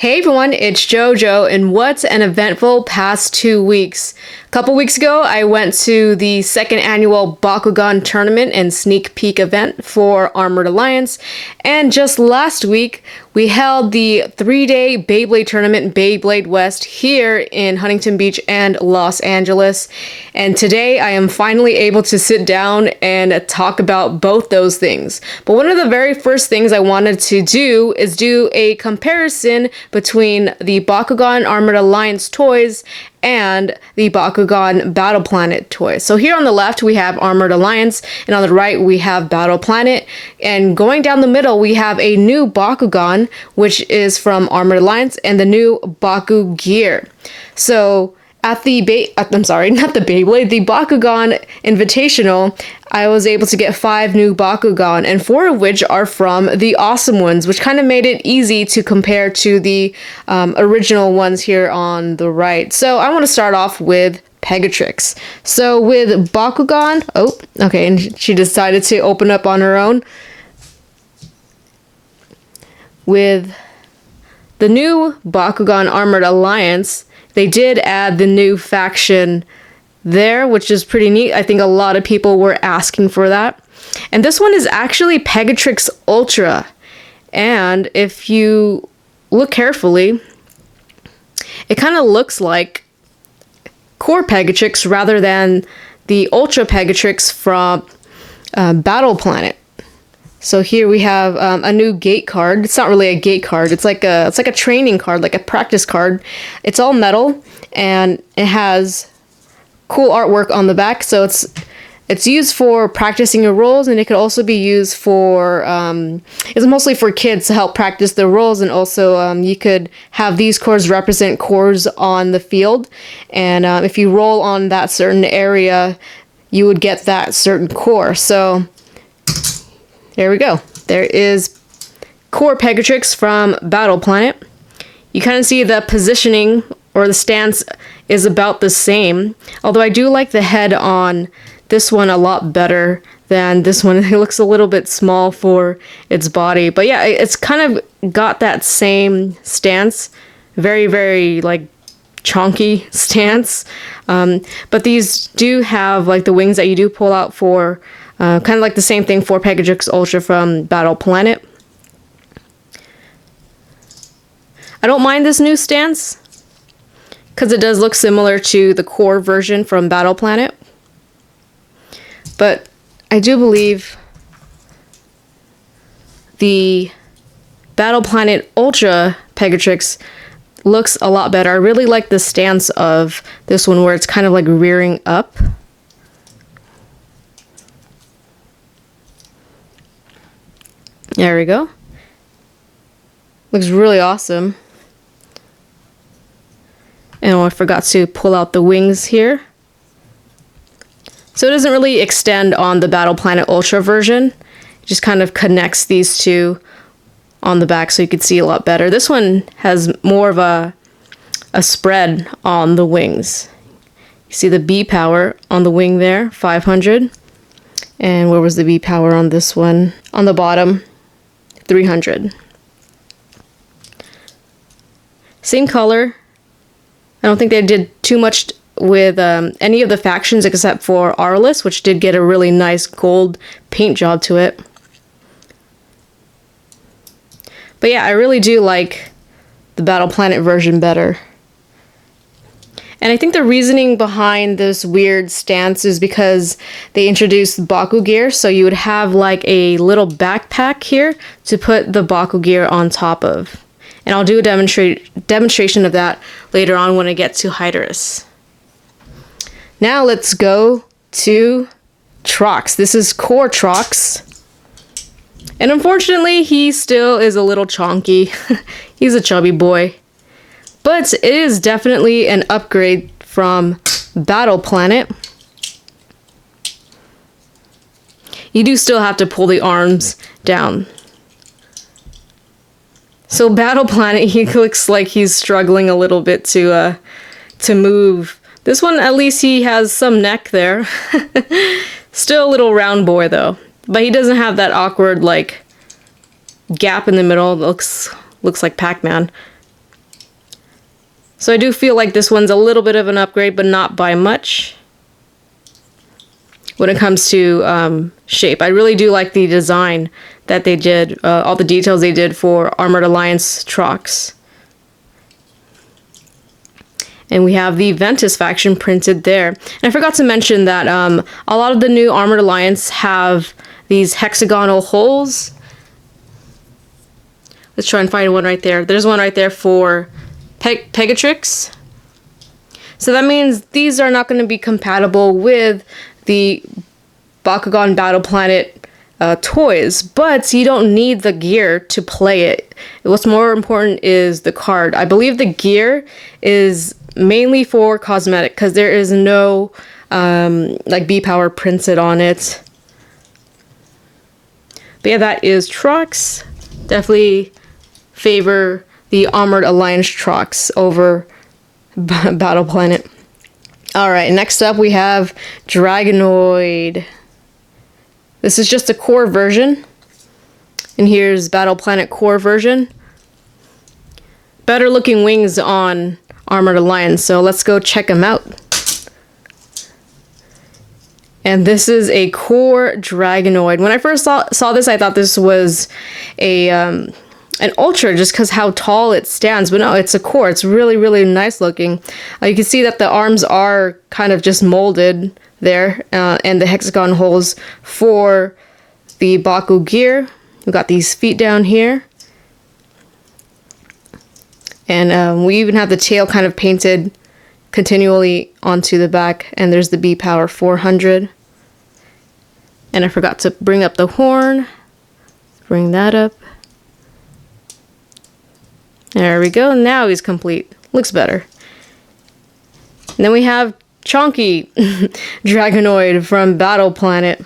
Hey everyone, it's JoJo, and what's an eventful past 2 weeks? A couple weeks ago, I went to the second annual Bakugan tournament and sneak peek event for Armored Alliance, and just last week, we held the 3-day Beyblade tournament, Beyblade West, here in Huntington Beach and Los Angeles. And today, I am finally able to sit down and talk about both those things. But one of the very first things I wanted to do is do a comparison between the Bakugan Armored Alliance toys and the Bakugan Battle Planet toys. So here on the left we have Armored Alliance, and on the right we have Battle Planet, and going down the middle we have a new Bakugan, which is from Armored Alliance, and the new Baku Gear. So at the the Bakugan Invitational, I was able to get 5 new Bakugan, and 4 of which are from the awesome ones, which kind of made it easy to compare to the original ones here on the right. So I want to start off with Pegatrix. So with Bakugan, and she decided to open up on her own. With the new Bakugan Armored Alliance, they did add the new faction there, which is pretty neat. I think a lot of people were asking for that. And this one is actually Pegatrix Ultra. And if you look carefully, it kind of looks like Core Pegatrix rather than the Ultra Pegatrix from Battle Planet. So here we have a new gate card. It's not really a gate card. It's like a training card, like a practice card. It's all metal, and it has cool artwork on the back. So it's used for practicing your roles, and it could also be used for it's mostly for kids to help practice their roles, and also you could have these cores represent cores on the field, and if you roll on that certain area, you would get that certain core. So there we go. There is Core Pegatrix from Battle Planet. You kind of see the positioning or the stance is about the same, although I do like the head on this one a lot better than this one. It looks a little bit small for its body, but yeah, it's kind of got that same stance, very, very like chonky stance, but these do have like the wings that you do pull out for kind of like the same thing for Pegatrix Ultra from Battle Planet. I don't mind this new stance because it does look similar to the core version from Battle Planet. But I do believe the Battle Planet Ultra Pegatrix looks a lot better. I really like the stance of this one where it's kind of like rearing up. There we go. Looks really awesome. And I forgot to pull out the wings here. So it doesn't really extend on the Battle Planet Ultra version. It just kind of connects these two on the back so you can see a lot better. This one has more of a spread on the wings. You see the B power on the wing there, 500. And where was the B power on this one? On the bottom, 300. Same color. I don't think they did too much with any of the factions except for Arliss, which did get a really nice gold paint job to it. But yeah, I really do like the Battle Planet version better. And I think the reasoning behind this weird stance is because they introduced Baku gear, so you would have like a little backpack here to put the Baku gear on top of. And I'll do a demonstration of that later on when I get to Hyderus. Now let's go to Trox. This is Core Trox. And unfortunately, he still is a little chonky. He's a chubby boy. But it is definitely an upgrade from Battle Planet. You do still have to pull the arms down. So Battle Planet, he looks like he's struggling a little bit to move. This one, at least he has some neck there. Still a little round boy though. But he doesn't have that awkward like gap in the middle. It looks like Pac-Man. So I do feel like this one's a little bit of an upgrade, but not by much when it comes to shape. I really do like the design that they did, all the details they did for Armored Alliance Trox. And we have the Ventus faction printed there. And I forgot to mention that a lot of the new Armored Alliance have these hexagonal holes. Let's try and find one right there. There's one right there for Pegatrix. So that means these are not going to be compatible with the Bakugan Battle Planet toys, but you don't need the gear to play it. What's more important is the card. I believe the gear is mainly for cosmetic because there is no like B-Power printed on it. But yeah, that is Trox. Definitely favor the Armored Alliance Trox over Battle Planet. Alright, next up we have Dragonoid. This is just a core version. And here's Battle Planet core version. Better looking wings on Armored Alliance, so let's go check them out. And this is a core Dragonoid. When I first saw this, I thought this was an ultra just because how tall it stands, but no, it's a core. It's really, really nice looking. You can see that the arms are kind of just molded there, and the hexagon holes for the Baku gear. We've got these feet down here. And we even have the tail kind of painted continually onto the back, and there's the B-Power 400. And I forgot to bring up the horn. Bring that up. There we go. Now he's complete. Looks better. And then we have Chonky Dragonoid from Battle Planet.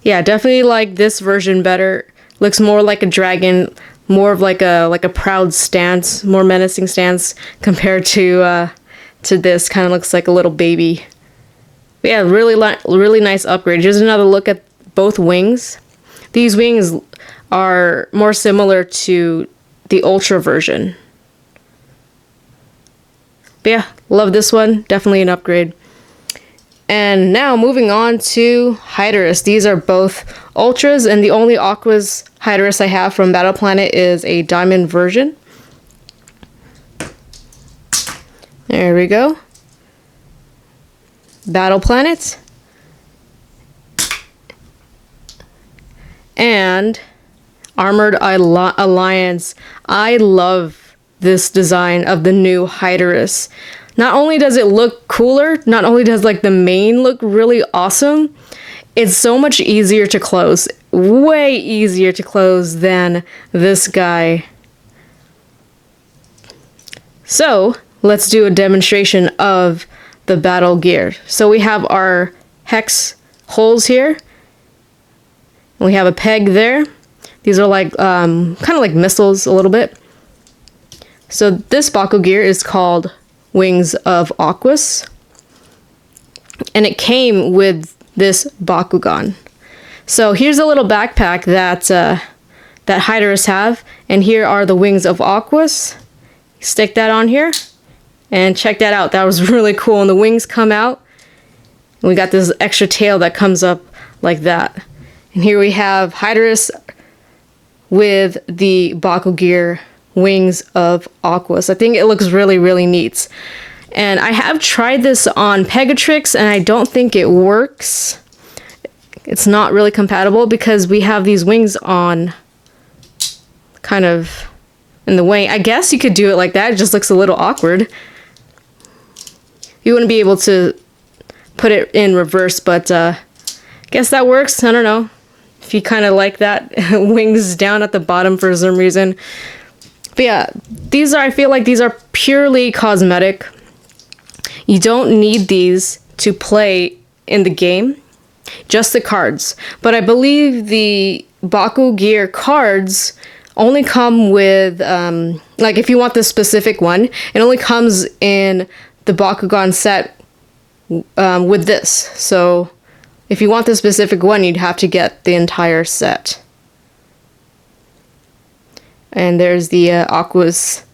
Yeah, definitely like this version better. Looks more like a dragon, more of like a proud stance, more menacing stance compared to this. Kind of looks like a little baby. But yeah, really nice upgrade. Here's another look at both wings. These wings are more similar to the Ultra version. But yeah, love this one. Definitely an upgrade. And now moving on to Hyderus. These are both Ultras, and the only Aquos Hyderus I have from Battle Planet is a diamond version. There we go. Battle Planet. And Armored Alliance. I love this design of the new Hyderus. Not only does it look cooler, not only does like the mane look really awesome, it's so much easier to close. Way easier to close than this guy. So let's do a demonstration of the battle gear. So we have our hex holes here. We have a peg there. These are like kind of like missiles a little bit. So this Baku gear is called Wings of Aquos, and it came with this Bakugan. So here's a little backpack that that Hyderus have, and here are the Wings of Aquos. Stick that on here, and check that out. That was really cool. And the wings come out, and we got this extra tail that comes up like that. And here we have Hyderus with the Baku gear Wings of Aquos. I think it looks really, really neat. And I have tried this on Pegatrix, and I don't think it works. It's not really compatible because we have these wings on kind of in the way. I guess you could do it like that. It just looks a little awkward. You wouldn't be able to put it in reverse, but I guess that works. I don't know. If you kind of like that, wings down at the bottom for some reason. But yeah, I feel like these are purely cosmetic. You don't need these to play in the game, just the cards. But I believe the Baku gear cards only come with, like if you want the specific one, it only comes in the Bakugan set with this. So if you want the specific one, you'd have to get the entire set. And there's the Aquos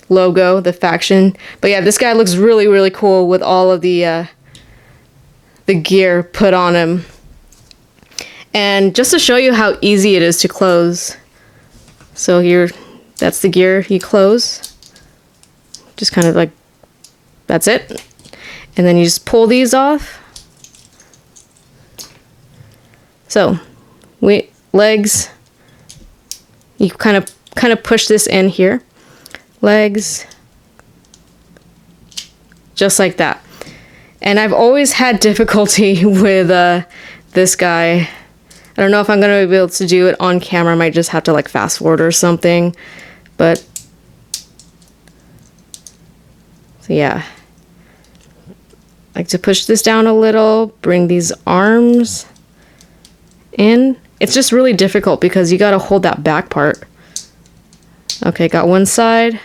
logo, the faction. But yeah, this guy looks really, really cool with all of the gear put on him. And just to show you how easy it is to close. So here, that's the gear you close. Just kind of like, that's it. And then you just pull these off. So, legs, you kind of push this in here. Legs, just like that. And I've always had difficulty with this guy. I don't know if I'm going to be able to do it on camera. I might just have to like fast forward or something. But, so yeah. I like to push this down a little, bring these arms in. It's just really difficult because you got to hold that back part. Okay, got one side.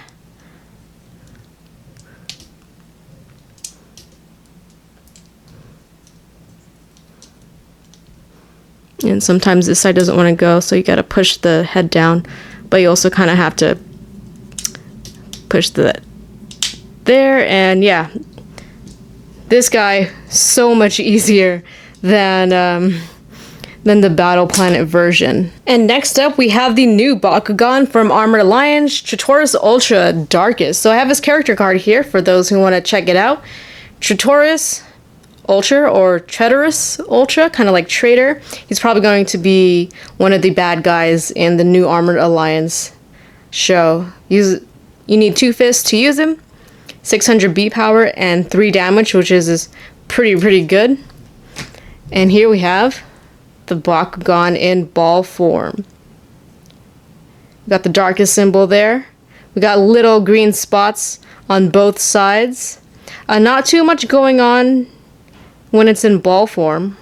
And sometimes this side doesn't want to go, so you got to push the head down, but you also kind of have to push there. And yeah, this guy so much easier than the Battle Planet version. And next up, we have the new Bakugan from Armored Alliance, Tretorous Ultra Darkus. So I have his character card here for those who want to check it out. Tretorous Ultra, or Tretorous Ultra, kind of like Traitor. He's probably going to be one of the bad guys in the new Armored Alliance show. You need 2 fists to use him, 600 beat power, and 3 damage, which is pretty good. And here we have the Bakugan in ball form. We got the Darkus symbol there. We got little green spots on both sides. Not too much going on when it's in ball form,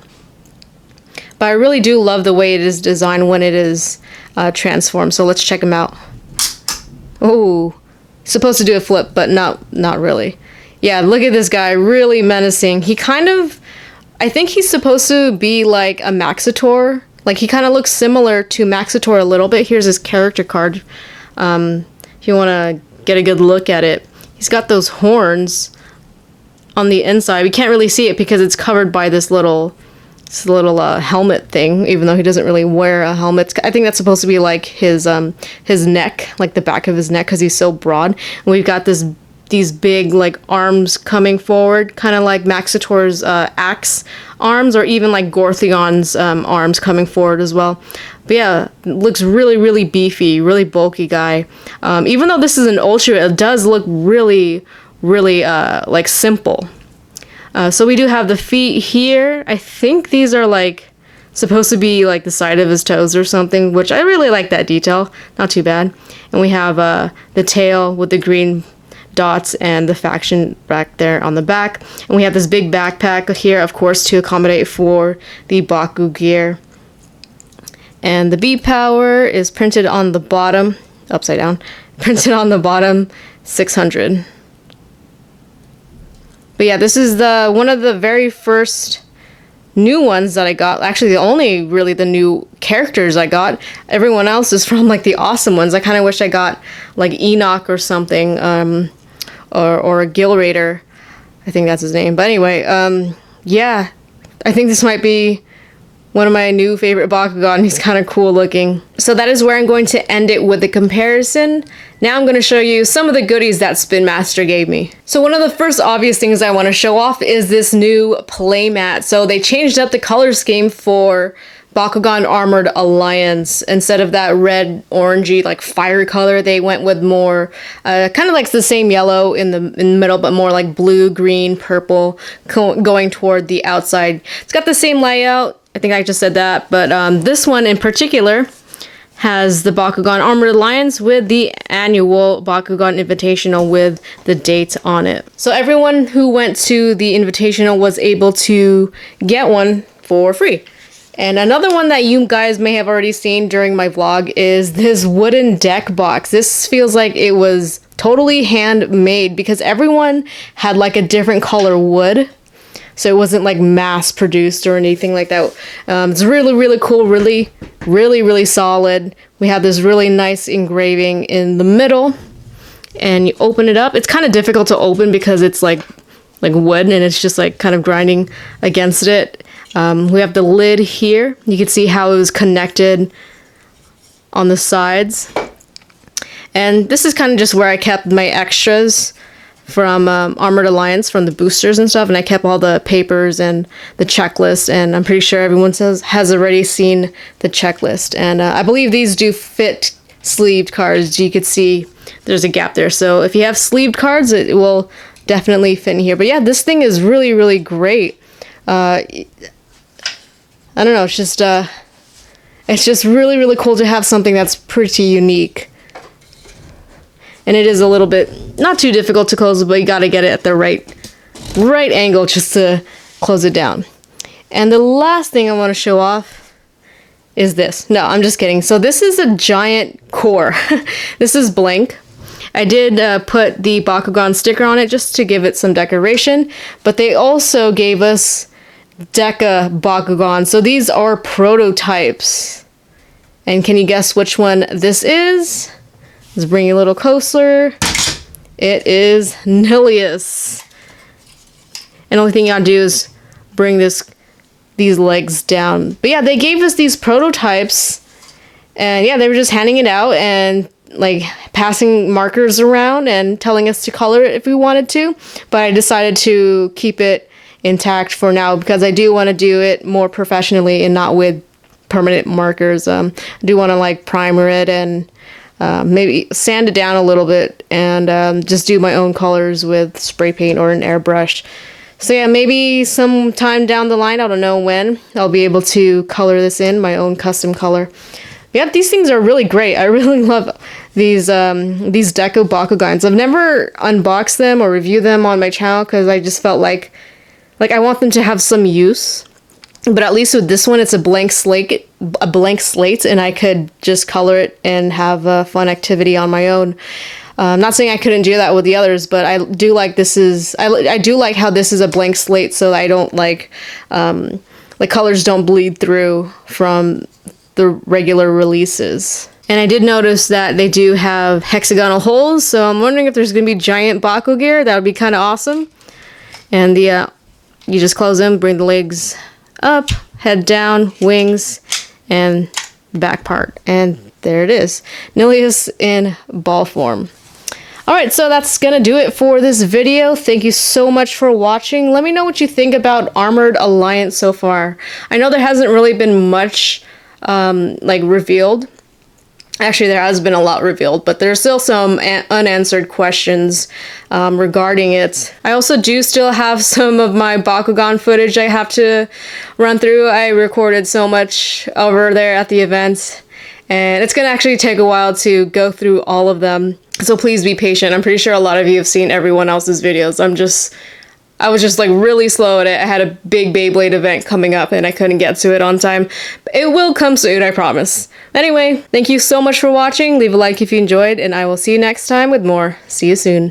but I really do love the way it is designed when it is transformed. So let's check him out. Oh, supposed to do a flip, but not really. Yeah, look at this guy, really menacing. He kind of, I think he's supposed to be like a Maxitor. Like, he kind of looks similar to Maxitor a little bit. Here's his character card. If you want to get a good look at it. He's got those horns on the inside. We can't really see it because it's covered by this little helmet thing, even though he doesn't really wear a helmet. I think that's supposed to be like his neck, like the back of his neck, because he's so broad. And we've got these big like arms coming forward, kind of like Maxitor's axe arms, or even like Gorthion's arms coming forward as well. But yeah, looks really beefy, really bulky guy. Even though this is an Ultra, it does look really like simple. So we do have the feet here. I think these are like supposed to be like the side of his toes or something, which I really like that detail. Not too bad. And we have the tail with the green dots and the faction back there on the back. And we have this big backpack here, of course, to accommodate for the Baku gear. And the beat power is printed on the bottom, upside down, printed on the bottom, 600. But yeah, this is one of the very first new ones that I got. Actually, the new characters I got. Everyone else is from like the awesome ones. I kind of wish I got like Enoch or something, or a Gil Raider. I think that's his name. But anyway, yeah, I think this might be one of my new favorite Bakugan. He's kind of cool looking. So that is where I'm going to end it with the comparison. Now I'm going to show you some of the goodies that Spin Master gave me. So one of the first obvious things I want to show off is this new playmat. So they changed up the color scheme for Bakugan Armored Alliance. Instead of that red, orangey, like fire color, they went with more, kind of like the same yellow in the middle, but more like blue, green, purple, going toward the outside. It's got the same layout. I think I just said that, but this one in particular has the Bakugan Armored Alliance with the annual Bakugan Invitational with the date on it. So everyone who went to the Invitational was able to get one for free. And another one that you guys may have already seen during my vlog is this wooden deck box. This feels like it was totally handmade because everyone had like a different color wood. So it wasn't like mass produced or anything like that. It's really cool, really solid. We have this really nice engraving in the middle. and you open it up. It's kind of difficult to open because it's like wood, and it's just like kind of grinding against it. We have the lid here. You can see how it was connected on the sides. And this is kind of just where I kept my extras from Armored Alliance, from the boosters and stuff, and I kept all the papers and the checklist, and I'm pretty sure everyone has already seen the checklist. And I believe these do fit sleeved cards. You could see there's a gap there, so if you have sleeved cards, it will definitely fit in here. But yeah, this thing is really, really great. I don't know, it's just really, really cool to have something that's pretty unique. And it is a little bit, not too difficult to close, but you gotta get it at the right angle just to close it down. And the last thing I want to show off is this. No, I'm just kidding. So this is a giant core. This is blank. I did put the Bakugan sticker on it just to give it some decoration, but they also gave us Deca Bakugan. So these are prototypes. And can you guess which one this is? Let's bring you a little closer. It is Nilius. And the only thing you gotta do is bring these legs down. But yeah, they gave us these prototypes, and yeah, they were just handing it out and like passing markers around and telling us to color it if we wanted to. But I decided to keep it intact for now because I do want to do it more professionally and not with permanent markers. I do want to like primer it and maybe sand it down a little bit and just do my own colors with spray paint or an airbrush. So yeah, maybe sometime down the line, I don't know when, I'll be able to color this in, my own custom color. Yeah, these things are really great. I really love these Deco Bakugans. I've never unboxed them or reviewed them on my channel because I just felt like I want them to have some use. But at least with this one, it's a blank slate, and I could just color it and have a fun activity on my own. I'm not saying I couldn't do that with the others, but I do like I do like how this is a blank slate, so I don't like colors don't bleed through from the regular releases. And I did notice that they do have hexagonal holes, so I'm wondering if there's going to be giant Baku gear. That would be kind of awesome. And you just close them, bring the legs up, head down, wings, and back part. And there it is. Nilius in ball form. Alright, so that's gonna do it for this video. Thank you so much for watching. Let me know what you think about Armored Alliance so far. I know there hasn't really been much revealed. Actually, there has been a lot revealed, but there's still some unanswered questions regarding it. I also do still have some of my Bakugan footage I have to run through. I recorded so much over there at the event, and it's gonna actually take a while to go through all of them. So please be patient. I'm pretty sure a lot of you have seen everyone else's videos. I was just like really slow at it. I had a big Beyblade event coming up and I couldn't get to it on time. It will come soon, I promise. Anyway, thank you so much for watching. Leave a like if you enjoyed, and I will see you next time with more. See you soon.